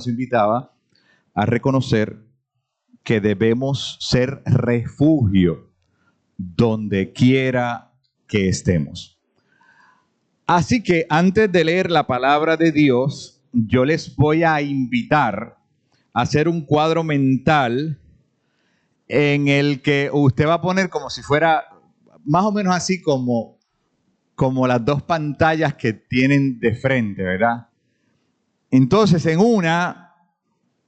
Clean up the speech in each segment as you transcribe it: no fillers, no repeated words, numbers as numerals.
nos invitaba a reconocer que debemos ser refugio donde quiera que estemos. Así que antes de leer la palabra de Dios, yo les voy a invitar a hacer un cuadro mental en el que usted va a poner como si fuera más o menos así como las dos pantallas que tienen de frente, ¿verdad? Entonces, en una,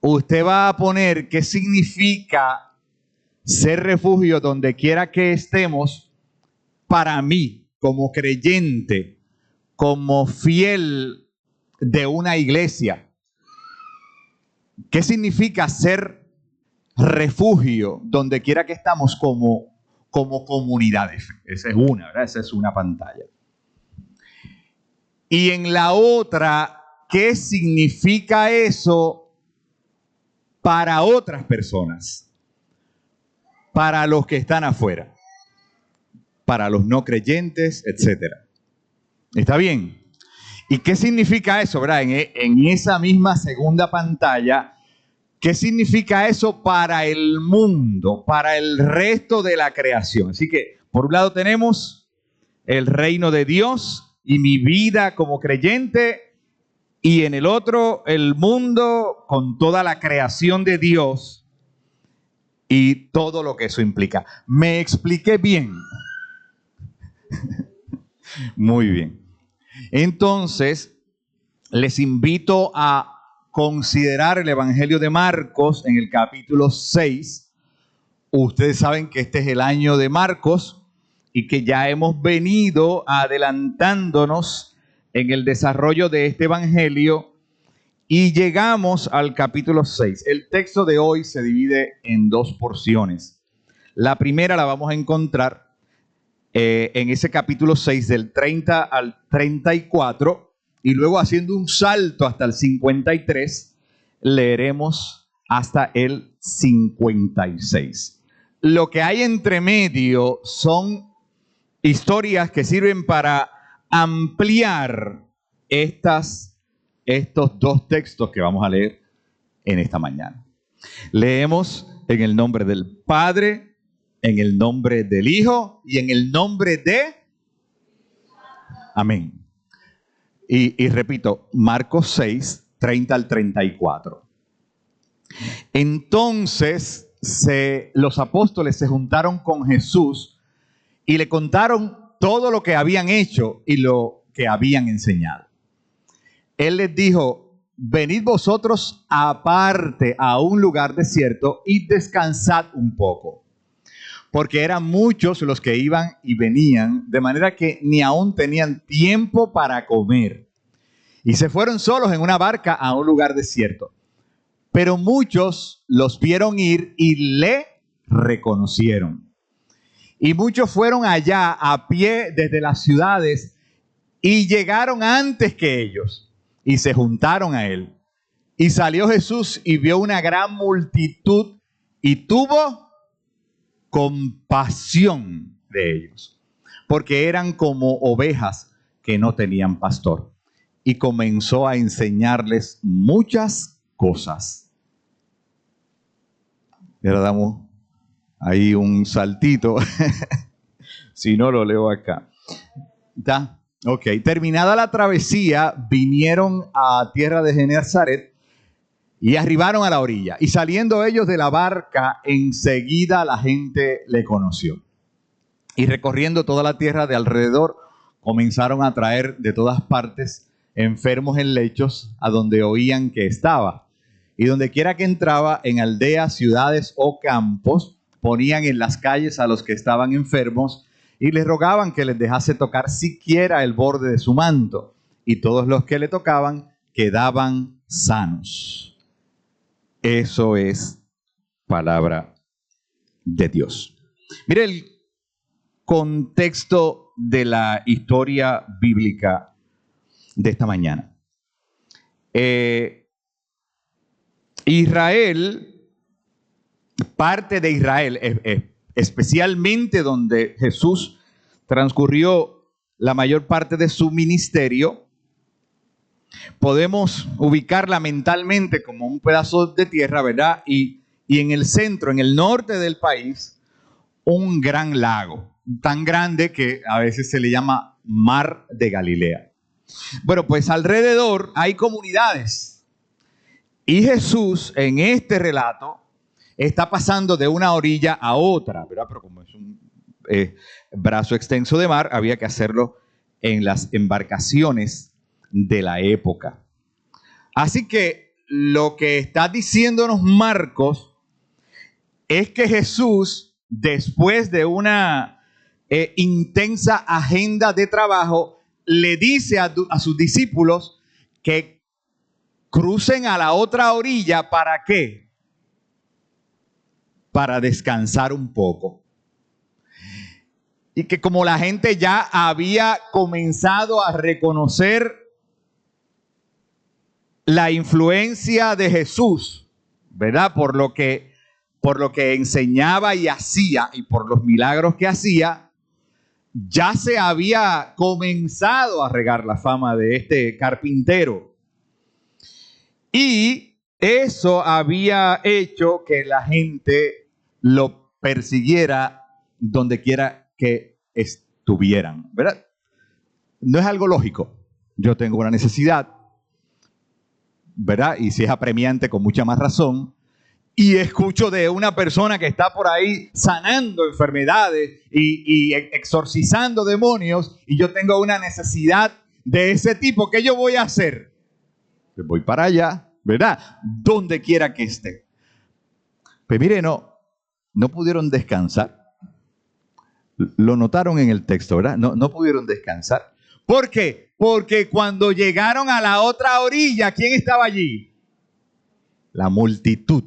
usted va a poner qué significa ser refugio donde quiera que estemos para mí, como creyente, como fiel de una iglesia. ¿Qué significa ser refugio donde quiera que estamos como comunidad de fe? Esa es una, ¿verdad? Esa es una pantalla. Y en la otra, ¿qué significa eso para otras personas? Para los que están afuera, para los no creyentes, etcétera. ¿Está bien? ¿Y qué significa eso, verdad? En esa misma segunda pantalla, ¿qué significa eso para el mundo, para el resto de la creación? Así que, por un lado tenemos el reino de Dios y mi vida como creyente, y en el otro, el mundo con toda la creación de Dios y todo lo que eso implica. ¿Me expliqué bien? Muy bien. Entonces, les invito a considerar el Evangelio de Marcos en el capítulo 6. Ustedes saben que este es el año de Marcos y que ya hemos venido adelantándonos en el desarrollo de este Evangelio y llegamos al capítulo 6. El texto de hoy se divide en dos porciones. La primera la vamos a encontrar en ese capítulo 6 del 30 al 34 y luego haciendo un salto hasta el 53 leeremos hasta el 56. Lo que hay entre medio son historias que sirven para ampliar estos dos textos que vamos a leer en esta mañana. Leemos en el nombre del Padre, en el nombre del Hijo y en el nombre de... Amén. Y repito, Marcos 6, 30 al 34. Entonces los apóstoles se juntaron con Jesús y le contaron todo lo que habían hecho y lo que habían enseñado. Él les dijo: venid vosotros aparte a un lugar desierto y descansad un poco. Porque eran muchos los que iban y venían, de manera que ni aún tenían tiempo para comer. Y se fueron solos en una barca a un lugar desierto. Pero muchos los vieron ir y le reconocieron. Y muchos fueron allá a pie desde las ciudades y llegaron antes que ellos y se juntaron a él. Y salió Jesús y vio una gran multitud y tuvo compasión de ellos, porque eran como ovejas que no tenían pastor. Y comenzó a enseñarles muchas cosas. Y ahora damos ahí un saltito. Si no, lo leo acá. ¿Está? Ok. Terminada la travesía, vinieron a tierra de Genesaret y arribaron a la orilla. Y saliendo ellos de la barca, enseguida la gente le conoció. Y recorriendo toda la tierra de alrededor, comenzaron a traer de todas partes enfermos en lechos a donde oían que estaba. Y donde quiera que entraba, en aldeas, ciudades o campos, ponían en las calles a los que estaban enfermos y les rogaban que les dejase tocar siquiera el borde de su manto. Y todos los que le tocaban quedaban sanos. Eso es palabra de Dios. Mire el contexto de la historia bíblica de esta mañana. Israel, parte de Israel, especialmente donde Jesús transcurrió la mayor parte de su ministerio, podemos ubicarla mentalmente como un pedazo de tierra, ¿verdad? Y en el centro, en el norte del país, un gran lago, tan grande que a veces se le llama Mar de Galilea. Bueno, pues alrededor hay comunidades. Y Jesús en este relato está pasando de una orilla a otra, ¿verdad? Pero como es un brazo extenso de mar, había que hacerlo en las embarcaciones de la época. Así que lo que está diciéndonos Marcos es que Jesús, después de una intensa agenda de trabajo, le dice a sus discípulos que crucen a la otra orilla. ¿Para qué? Para descansar un poco. Y que como la gente ya había comenzado a reconocer la influencia de Jesús, ¿verdad? Por lo que enseñaba y hacía y por los milagros que hacía, ya se había comenzado a regar la fama de este carpintero. Y eso había hecho que la gente lo persiguiera donde quiera que estuvieran, ¿verdad? No es algo lógico. Yo tengo una necesidad, ¿verdad? Y si es apremiante, con mucha más razón. Y escucho de una persona que está por ahí sanando enfermedades y exorcizando demonios, y yo tengo una necesidad de ese tipo. ¿Qué yo voy a hacer? Pues voy para allá, ¿verdad? Donde quiera que esté. Pues mire, no pudieron descansar. Lo notaron en el texto, ¿verdad? No pudieron descansar. ¿Por qué? Porque cuando llegaron a la otra orilla, ¿quién estaba allí? La multitud,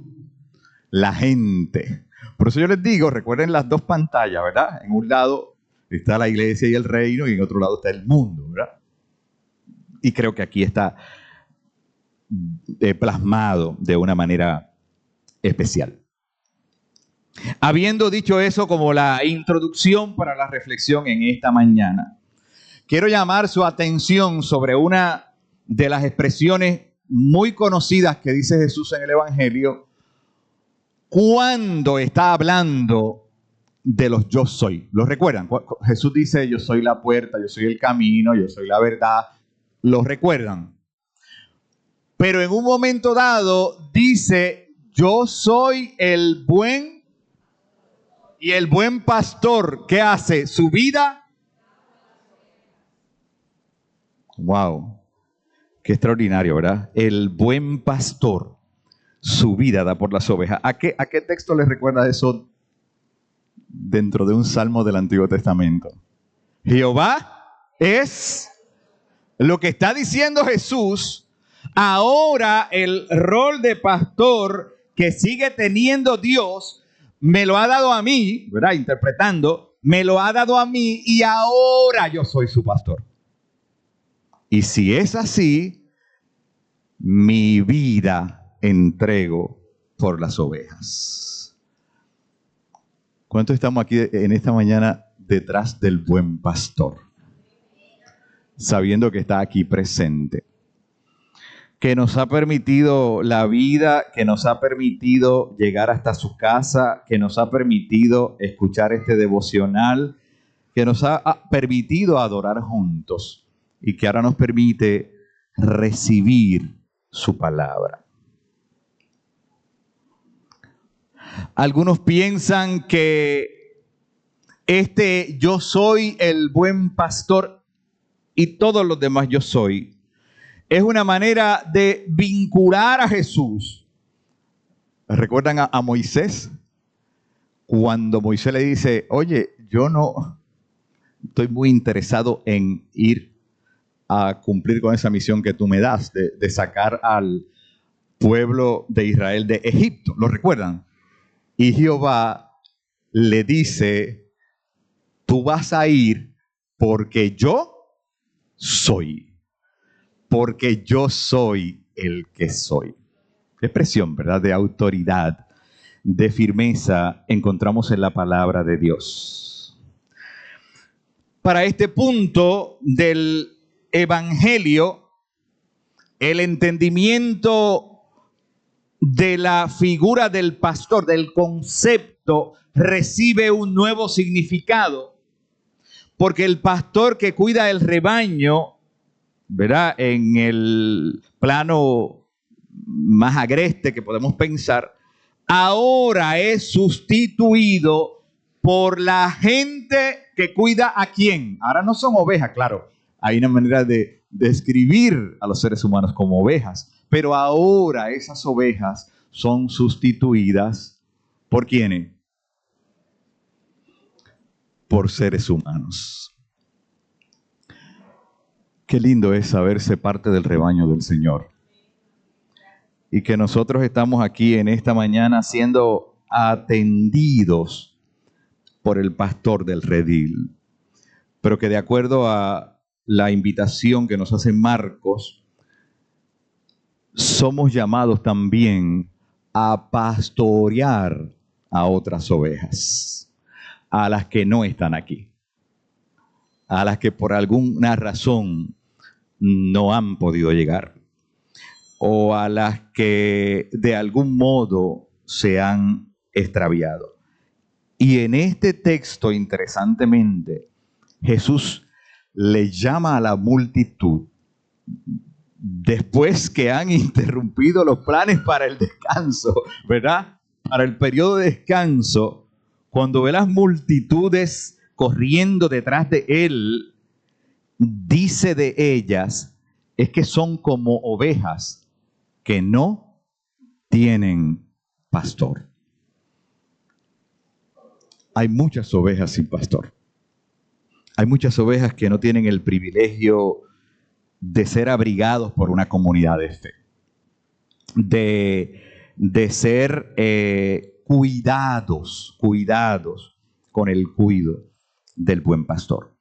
la gente. Por eso yo les digo, recuerden las dos pantallas, ¿verdad? En un lado está la iglesia y el reino, y en otro lado está el mundo, ¿verdad? Y creo que aquí está plasmado de una manera especial. Habiendo dicho eso como la introducción para la reflexión en esta mañana, quiero llamar su atención sobre una de las expresiones muy conocidas que dice Jesús en el Evangelio cuando está hablando de los yo soy. ¿Lo recuerdan? Jesús dice: yo soy la puerta, yo soy el camino, yo soy la verdad. ¿Lo recuerdan? Pero en un momento dado dice: yo soy el buen y el buen pastor. ¿Qué hace? Su vida. Wow, qué extraordinario, ¿verdad? El buen pastor, su vida da por las ovejas. ¿A qué texto les recuerda eso dentro de un salmo del Antiguo Testamento? Jehová es lo que está diciendo Jesús. Ahora el rol de pastor que sigue teniendo Dios me lo ha dado a mí, ¿verdad? Interpretando, me lo ha dado a mí y ahora yo soy su pastor. Y si es así, mi vida entrego por las ovejas. ¿Cuántos estamos aquí en esta mañana detrás del buen pastor? Sabiendo que está aquí presente. Que nos ha permitido la vida, que nos ha permitido llegar hasta su casa, que nos ha permitido escuchar este devocional, que nos ha permitido adorar juntos y que ahora nos permite recibir su palabra. Algunos piensan que este yo soy el buen pastor y todos los demás yo soy es una manera de vincular a Jesús. ¿Recuerdan a Moisés? Cuando Moisés le dice: oye, yo no estoy muy interesado en ir a cumplir con esa misión que tú me das de sacar al pueblo de Israel de Egipto. ¿Lo recuerdan? Y Jehová le dice: tú vas a ir porque yo soy. Porque yo soy el que soy. Expresión, ¿verdad? De autoridad, de firmeza, encontramos en la palabra de Dios. Para este punto del Evangelio, el entendimiento de la figura del pastor, del concepto, recibe un nuevo significado. Porque el pastor que cuida el rebaño, ¿verdad? En el plano más agreste que podemos pensar, ahora es sustituido por la gente que cuida a quién. Ahora no son ovejas, claro. Hay una manera de describir a los seres humanos como ovejas, pero ahora esas ovejas son sustituidas ¿por quiénes? Por seres humanos. Qué lindo es saberse parte del rebaño del Señor. Y que nosotros estamos aquí en esta mañana siendo atendidos por el pastor del redil. Pero que de acuerdo a la invitación que nos hace Marcos, somos llamados también a pastorear a otras ovejas, a las que no están aquí, a las que por alguna razón no han podido llegar, o a las que de algún modo se han extraviado. Y en este texto, interesantemente, Jesús le llama a la multitud después que han interrumpido los planes para el descanso, ¿verdad? Para el periodo de descanso, cuando ve las multitudes corriendo detrás de él, dice de ellas, es que son como ovejas que no tienen pastor. Hay muchas ovejas sin pastor. Hay muchas ovejas que no tienen el privilegio de ser abrigados por una comunidad de fe, de ser cuidados con el cuidado del buen pastor.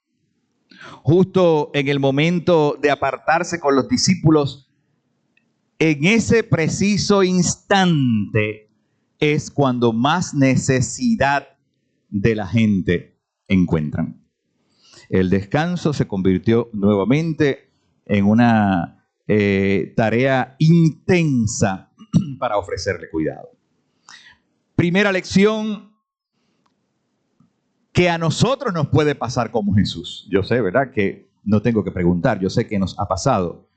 Justo en el momento de apartarse con los discípulos, en ese preciso instante es cuando más necesidad de la gente encuentran. El descanso se convirtió nuevamente en una tarea intensa para ofrecerle cuidado. Primera lección que a nosotros nos puede pasar como Jesús. Yo sé, ¿verdad? Que no tengo que preguntar, yo sé que nos ha pasado.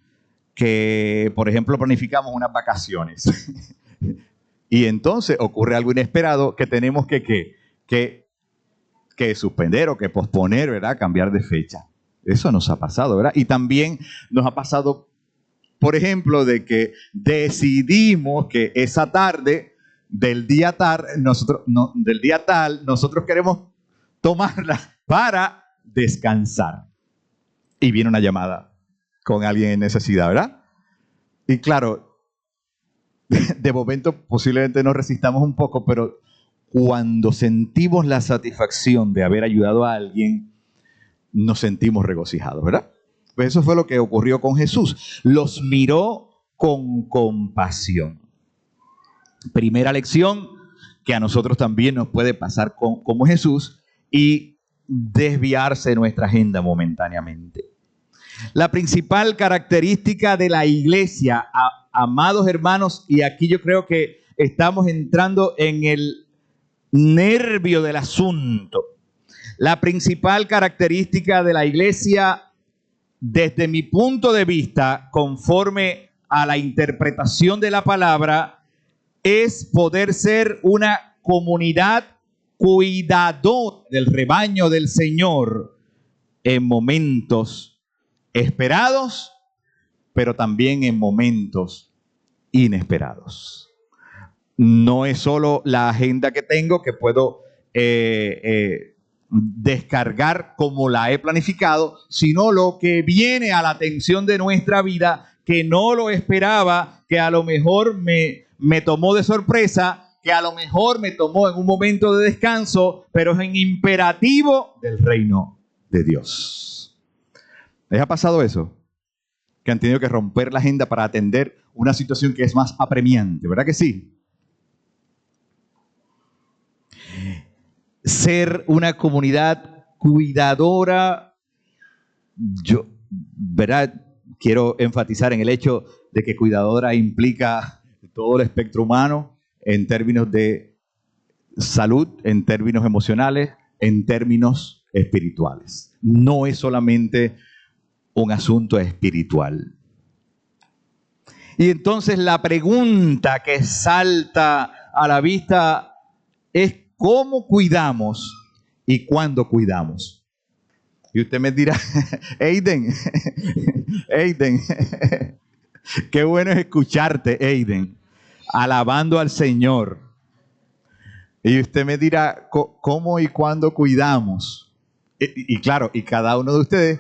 Que, por ejemplo, planificamos unas vacaciones y entonces ocurre algo inesperado que tenemos que suspender o que posponer, ¿verdad? Cambiar de fecha. Eso nos ha pasado, ¿verdad? Y también nos ha pasado, por ejemplo, de que decidimos que esa tarde del día tal, nosotros queremos tomarla para descansar. Y viene una llamada con alguien en necesidad, ¿verdad? Y claro, de momento posiblemente nos resistamos un poco, pero cuando sentimos la satisfacción de haber ayudado a alguien, nos sentimos regocijados, ¿verdad? Pues eso fue lo que ocurrió con Jesús. Los miró con compasión. Primera lección que a nosotros también nos puede pasar como Jesús y desviarse de nuestra agenda momentáneamente. La principal característica de la iglesia, amados hermanos, y aquí yo creo que estamos entrando en el nervio del asunto. La principal característica de la iglesia, desde mi punto de vista, conforme a la interpretación de la palabra, es poder ser una comunidad cuidadora del rebaño del Señor en momentos esperados, pero también en momentos inesperados. No es solo la agenda que tengo que puedo descargar como la he planificado, sino lo que viene a la atención de nuestra vida, que no lo esperaba, que a lo mejor me tomó de sorpresa, que a lo mejor me tomó en un momento de descanso, pero es en imperativo del reino de Dios. ¿Les ha pasado eso? Que han tenido que romper la agenda para atender una situación que es más apremiante, ¿verdad que sí? Ser una comunidad cuidadora, ¿verdad? Quiero enfatizar en el hecho de que cuidadora implica todo el espectro humano en términos de salud, en términos emocionales, en términos espirituales. No es solamente un asunto espiritual. Y entonces la pregunta que salta a la vista es ¿cómo cuidamos y cuándo cuidamos? Y usted me dirá, Eiden, qué bueno es escucharte, Eiden, alabando al Señor. Y usted me dirá, ¿cómo y cuándo cuidamos? Y claro, y cada uno de ustedes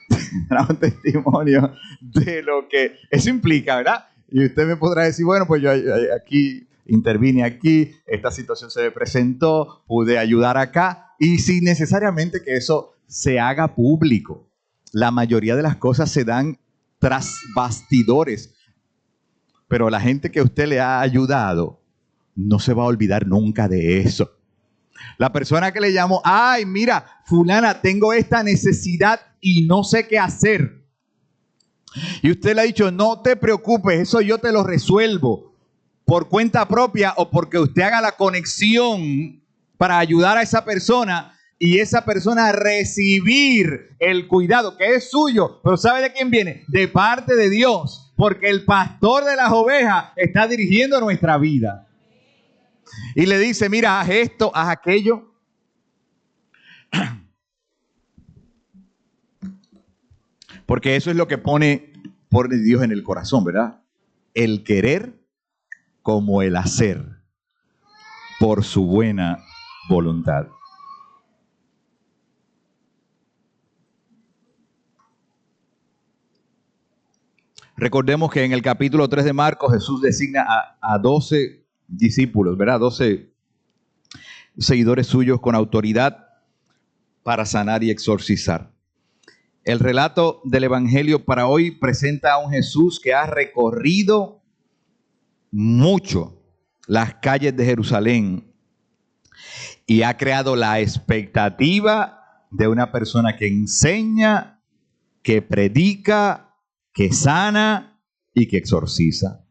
tendrá un testimonio de lo que eso implica, ¿verdad? Y usted me podrá decir, bueno, pues yo aquí intervine aquí, esta situación se me presentó, pude ayudar acá, y sin necesariamente que eso se haga público. La mayoría de las cosas se dan tras bastidores, pero la gente que usted le ha ayudado no se va a olvidar nunca de eso. La persona que le llamó, ay, mira, fulana, tengo esta necesidad y no sé qué hacer. Y usted le ha dicho, no te preocupes, eso yo te lo resuelvo por cuenta propia o porque usted haga la conexión para ayudar a esa persona y esa persona recibir el cuidado que es suyo. Pero ¿sabe de quién viene? De parte de Dios, porque el pastor de las ovejas está dirigiendo nuestra vida. Y le dice, mira, haz esto, haz aquello. Porque eso es lo que pone Dios en el corazón, ¿verdad? El querer como el hacer por su buena voluntad. Recordemos que en el capítulo 3 de Marcos Jesús designa a 12 discípulos, ¿verdad? 12 seguidores suyos con autoridad para sanar y exorcizar. El relato del Evangelio para hoy presenta a un Jesús que ha recorrido mucho las calles de Jerusalén y ha creado la expectativa de una persona que enseña, que predica, que sana y que exorciza.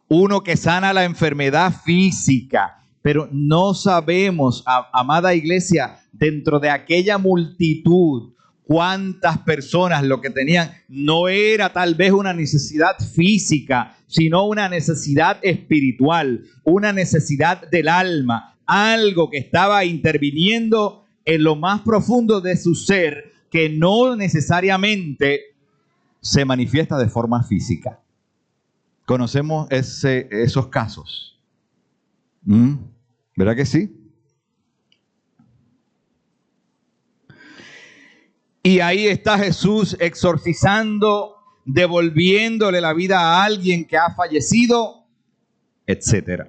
Uno que sana la enfermedad física, pero no sabemos, amada iglesia, dentro de aquella multitud, cuántas personas lo que tenían no era tal vez una necesidad física, sino una necesidad espiritual, una necesidad del alma, algo que estaba interviniendo en lo más profundo de su ser, que no necesariamente se manifiesta de forma física. Conocemos esos casos. ¿Verdad que sí? Y ahí está Jesús exorcizando, devolviéndole la vida a alguien que ha fallecido, etc.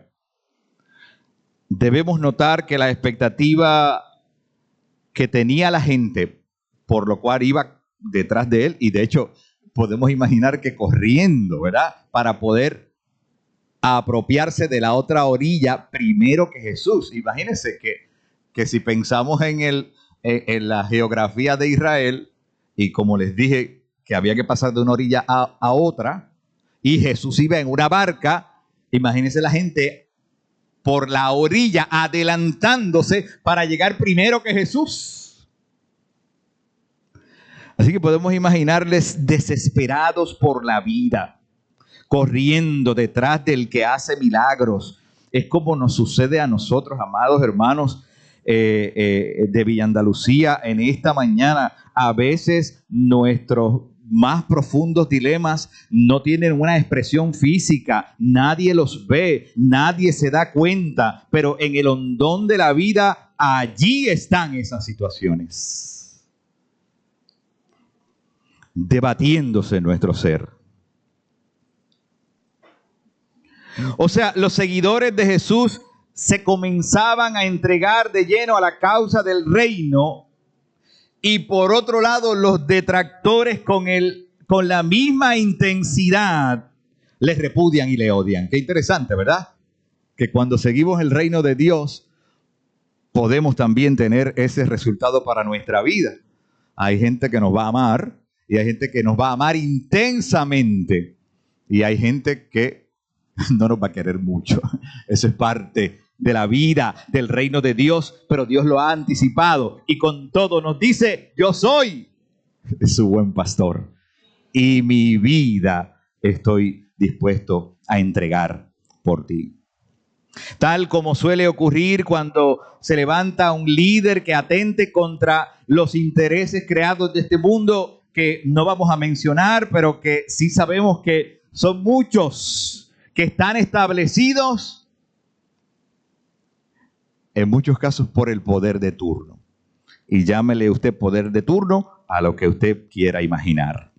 Debemos notar que la expectativa que tenía la gente, por lo cual iba detrás de él, y de hecho podemos imaginar que corriendo, ¿verdad? Para poder apropiarse de la otra orilla primero que Jesús. Imagínense que si pensamos en la geografía de Israel, y como les dije que había que pasar de una orilla a otra, y Jesús iba en una barca, imagínense la gente por la orilla adelantándose para llegar primero que Jesús. Así que podemos imaginarles desesperados por la vida, corriendo detrás del que hace milagros. Es como nos sucede a nosotros, amados hermanos de Villa Andalucía, en esta mañana. A veces nuestros más profundos dilemas no tienen una expresión física, nadie los ve, nadie se da cuenta, pero en el hondón de la vida, allí están esas situaciones, debatiéndose en nuestro ser. O sea, los seguidores de Jesús se comenzaban a entregar de lleno a la causa del reino, y por otro lado los detractores con la misma intensidad les repudian y le odian. Qué interesante, ¿verdad? Que cuando seguimos el reino de Dios podemos también tener ese resultado para nuestra vida. Hay gente que nos va a amar y hay gente que nos va a amar intensamente, Y hay gente que no nos va a querer mucho. Eso es parte de la vida del reino de Dios, pero Dios lo ha anticipado y con todo nos dice: yo soy su buen pastor y mi vida estoy dispuesto a entregar por ti. Tal como suele ocurrir cuando se levanta un líder que atente contra los intereses creados de este mundo, que no vamos a mencionar, pero que sí sabemos que son muchos que están establecidos, en muchos casos por el poder de turno. Y llámele usted poder de turno a lo que usted quiera imaginar.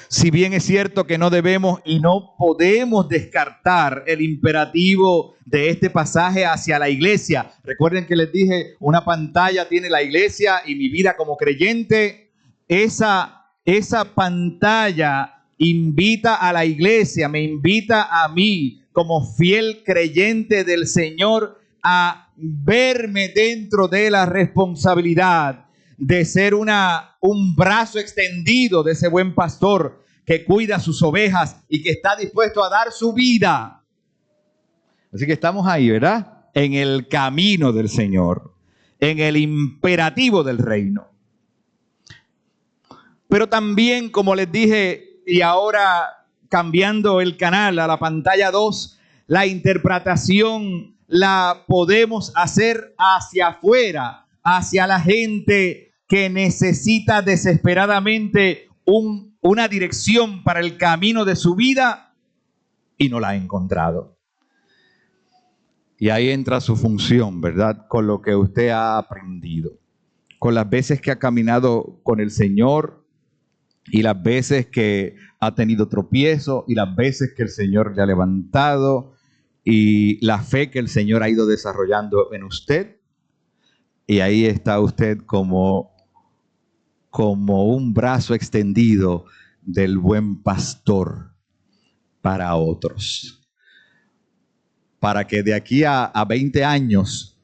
Si bien es cierto que no debemos y no podemos descartar el imperativo de este pasaje hacia la iglesia. Recuerden que les dije, una pantalla tiene la iglesia y mi vida como creyente. Esa pantalla invita a la iglesia, me invita a mí como fiel creyente del Señor a verme dentro de la responsabilidad de ser un brazo extendido de ese buen pastor que cuida sus ovejas y que está dispuesto a dar su vida. Así que estamos ahí, ¿verdad? En el camino del Señor, en el imperativo del reino. Pero también, como les dije, y ahora cambiando el canal a la pantalla 2, la interpretación la podemos hacer hacia afuera, hacia la gente que necesita desesperadamente una dirección para el camino de su vida y no la ha encontrado. Y ahí entra su función, ¿verdad? Con lo que usted ha aprendido, con las veces que ha caminado con el Señor y las veces que ha tenido tropiezo y las veces que el Señor le ha levantado y la fe que el Señor ha ido desarrollando en usted. Y ahí está usted como un brazo extendido del buen pastor para otros. Para que de aquí a 20 años,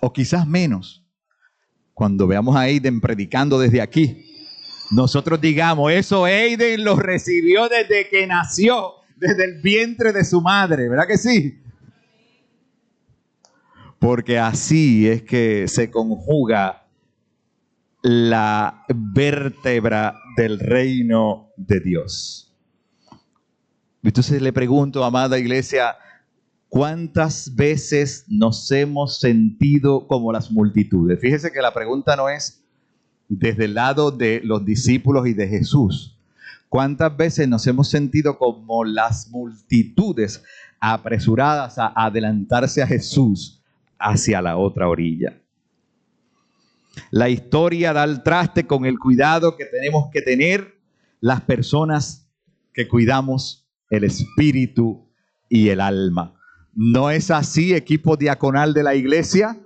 o quizás menos, cuando veamos a Aiden predicando desde aquí, nosotros digamos: eso Aiden lo recibió desde que nació, desde el vientre de su madre, ¿verdad que sí? Porque así es que se conjuga la vértebra del reino de Dios. Entonces le pregunto, amada iglesia, ¿cuántas veces nos hemos sentido como las multitudes? Fíjese que la pregunta no es desde el lado de los discípulos y de Jesús. ¿Cuántas veces nos hemos sentido como las multitudes apresuradas a adelantarse a Jesús hacia la otra orilla? La historia da el traste con el cuidado que tenemos que tener las personas que cuidamos el espíritu y el alma. ¿No es así, equipo diaconal de la iglesia?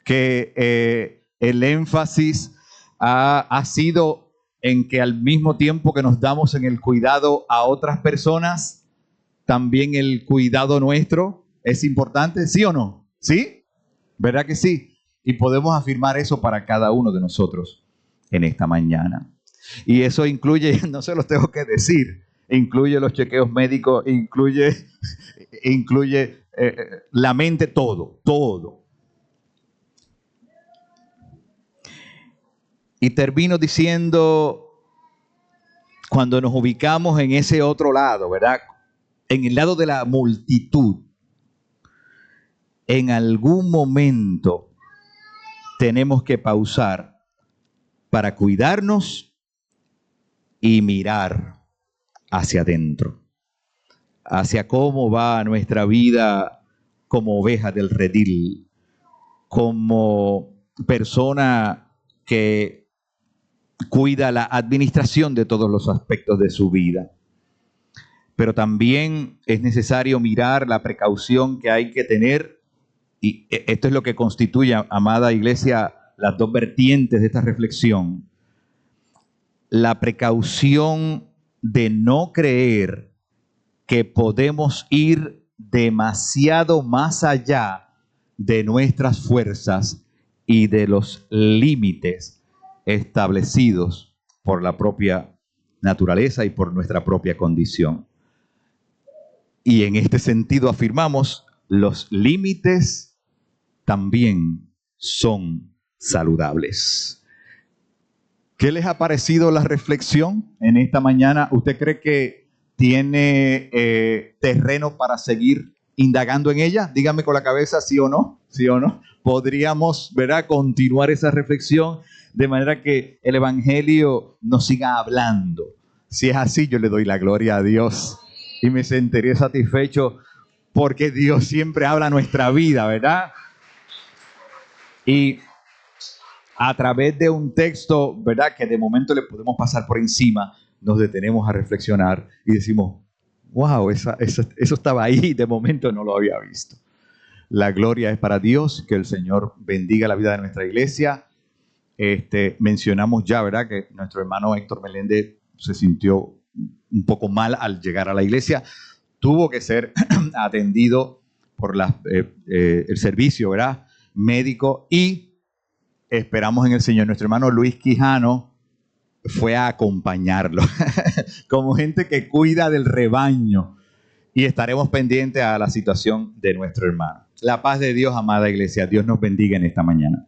Que el énfasis ha sido en que al mismo tiempo que nos damos en el cuidado a otras personas, también el cuidado nuestro es importante, ¿sí o no? ¿Sí? ¿Verdad que sí? Y podemos afirmar eso para cada uno de nosotros en esta mañana. Y eso incluye, no se los tengo que decir, incluye los chequeos médicos, incluye la mente, todo. Y termino diciendo, cuando nos ubicamos en ese otro lado, ¿verdad? En el lado de la multitud, en algún momento tenemos que pausar para cuidarnos y mirar hacia adentro, hacia cómo va nuestra vida como oveja del redil, como persona que cuida la administración de todos los aspectos de su vida. Pero también es necesario mirar la precaución que hay que tener. Y esto es lo que constituye, amada iglesia, las dos vertientes de esta reflexión. La precaución de no creer que podemos ir demasiado más allá de nuestras fuerzas y de los límites establecidos por la propia naturaleza y por nuestra propia condición. Y en este sentido afirmamos, los límites también son saludables. ¿Qué les ha parecido la reflexión en esta mañana? ¿Usted cree que tiene terreno para seguir indagando en ella? Dígame con la cabeza, sí o no, sí o no. Podríamos, ¿verdad?, continuar esa reflexión de manera que el Evangelio nos siga hablando. Si es así, yo le doy la gloria a Dios y me sentiré satisfecho porque Dios siempre habla a nuestra vida, ¿verdad? Y a través de un texto, ¿verdad?, que de momento le podemos pasar por encima, nos detenemos a reflexionar y decimos, wow, eso estaba ahí, de momento no lo había visto. La gloria es para Dios, que el Señor bendiga la vida de nuestra iglesia. Mencionamos ya, ¿verdad?, que nuestro hermano Héctor Meléndez se sintió un poco mal al llegar a la iglesia. Tuvo que ser atendido por el servicio, ¿verdad?, médico, y esperamos en el Señor. Nuestro hermano Luis Quijano fue a acompañarlo como gente que cuida del rebaño, y estaremos pendientes a la situación de nuestro hermano. La paz de Dios, amada iglesia. Dios nos bendiga en esta mañana.